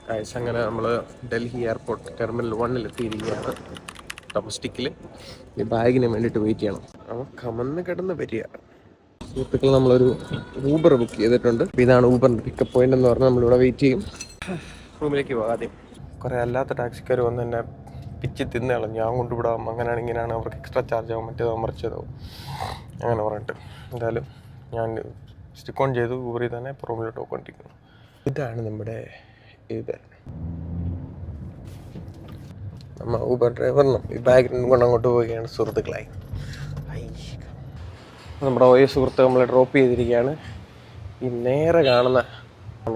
കാഴ്ച അങ്ങനെ നമ്മൾ ഡൽഹി എയർപോർട്ട് ടെർമിനൽ 1 എത്തിയിരിക്കുകയാണ്. ഡൊമസ്റ്റിക്കിൽ ഈ ബാഗിന് വേണ്ടിയിട്ട് വെയിറ്റ് ചെയ്യണം. അപ്പോൾ കമന്ന് കിടന്ന് വരിക. സുഹൃത്തുക്കൾ, നമ്മളൊരു ഊബർ ബുക്ക് ചെയ്തിട്ടുണ്ട്. അപ്പോൾ ഇതാണ് ഊബറിൻ്റെ പിക്കപ്പ് പോയിന്റ് എന്ന് പറഞ്ഞാൽ നമ്മളിവിടെ വെയിറ്റ് ചെയ്യും. റൂമിലേക്ക് പോകാം. ആദ്യം കുറേ അല്ലാത്ത ടാക്സിക്കാർ വന്ന് എന്നെ പിച്ച് തിന്ന് കളഞ്ഞു. ഞാൻ കൊണ്ടുവിടാം, അങ്ങനെയാണ് ഇങ്ങനെയാണ്, അവർക്ക് എക്സ്ട്രാ ചാർജ് ആവും, മറ്റേതോ മറിച്ചതോ അങ്ങനെ പറഞ്ഞിട്ട്. എന്തായാലും ഞാൻ സ്റ്റിക്ക് ഓൺ ചെയ്തു. ഊബറിൽ തന്നെ ഇപ്പോൾ റൂമിലോട്ട് പോയിക്കൊണ്ടിരിക്കുന്നു. ഇതാണ് നമ്മുടെ ഇത്. നമ്മൾ ഊബർ ഡ്രൈവറിനും ഈ ബാഗിനും കൊണ്ട് അങ്ങോട്ട് പോവുകയാണ് സുഹൃത്തുക്കളായി. നമ്മുടെ ഒരേ സുഹൃത്ത് നമ്മളെ ഡ്രോപ്പ് ചെയ്തിരിക്കുകയാണ്. ഈ നേരെ കാണുന്ന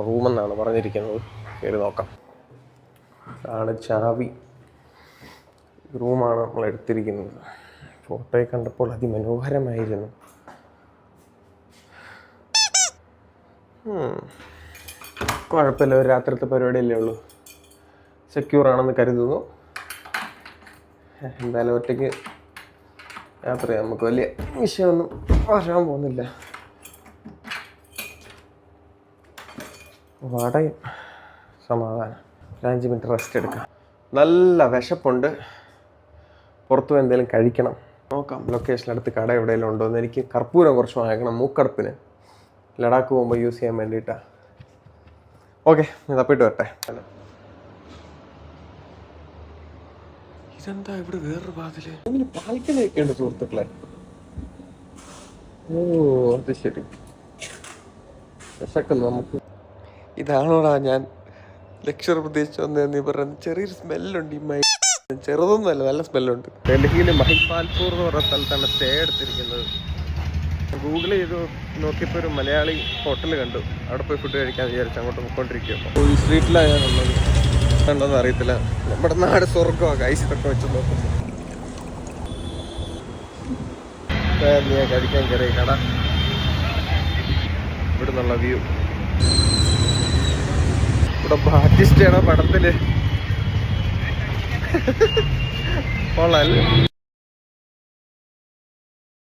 റൂമെന്നാണ് പറഞ്ഞിരിക്കുന്നത്. കയറി നോക്കാം. ആണ് ചാവി. റൂമാണ് നമ്മൾ എടുത്തിരിക്കുന്നത്. ഫോട്ടോയിൽ കണ്ടപ്പോൾ അതിമനോഹരമായിരുന്നു. കുഴപ്പമില്ല, ഒരു രാത്രിത്തെ പരിപാടിയല്ലേ ഉള്ളൂ. സെക്യൂർ ആണെന്ന് കരുതുന്നു. എന്തായാലും ഒറ്റയ്ക്ക് യാത്ര ചെയ്യാൻ നമുക്ക് വലിയ വിഷയമൊന്നും വരാൻ പോകുന്നില്ല. വാടകയും സമാധാനം. 5 മിനിറ്റ് റെസ്റ്റ് എടുക്കാം. നല്ല വിശപ്പുണ്ട്. പുറത്തു പോയി എന്തെങ്കിലും കഴിക്കണം. നോക്കാം ലൊക്കേഷനടുത്ത് കട എവിടെയെങ്കിലും ഉണ്ടോ എന്ന്. എനിക്ക് കർപ്പൂരം കുറച്ച് വാങ്ങിക്കണം മൂക്കടപ്പിന്. ലഡാക്ക് പോകുമ്പോൾ യൂസ് ചെയ്യാൻ വേണ്ടിയിട്ടാണ്. ഓക്കെ, തപ്പിട്ട് വരട്ടെ. ഇതെന്താ ഇവിടെ വേറൊരു വാതില്? ബാൽക്കണിയൊക്കെ ഉണ്ട് സുഹൃത്തുക്കളെ. ഓ, അത് ശരി. വിശക്കുന്നു നമുക്ക്. ഇതാണോടാ ഞാൻ ലക്ഷർ പ്രതീക്ഷിച്ച് വന്നതെന്ന് പറയുന്നത്. ചെറിയൊരു സ്മെല്ലുണ്ട് ഈ മൈ. ചെറുതൊന്നുമല്ല, നല്ല സ്മെല്ലുണ്ട്. ഡൽഹിയിൽ മഹിപാൽപൂർ എന്ന് പറഞ്ഞ സ്ഥലത്താണ് സ്റ്റേ എടുത്തിരിക്കുന്നത്. ഗൂഗിൾ ചെയ്ത് നോക്കിയപ്പോൾ ഒരു മലയാളി ഹോട്ടൽ കണ്ടു. അവിടെ പോയി ഫുഡ് കഴിക്കാൻ വിചാരിച്ചു. അങ്ങോട്ട് പോയിക്കൊണ്ടിരിക്കുമ്പോൾ ഈ സ്ട്രീറ്റിലാണ് ഞാനുള്ളത്. ഉണ്ടോന്ന് അറിയത്തില്ല. നമ്മുടെ നാട് സ്വർഗമാണ് ഗൈസ്. ഇതൊക്കെ വെച്ച് നോക്കുമ്പോൾ കഴിക്കാൻ കയറിയ കട. ഇവിടെ നിന്നുള്ള വ്യൂ. ഇവിടെ ബാറ്റിസ്റ്റയുടെ പടത്തില് കൊള്ളാം.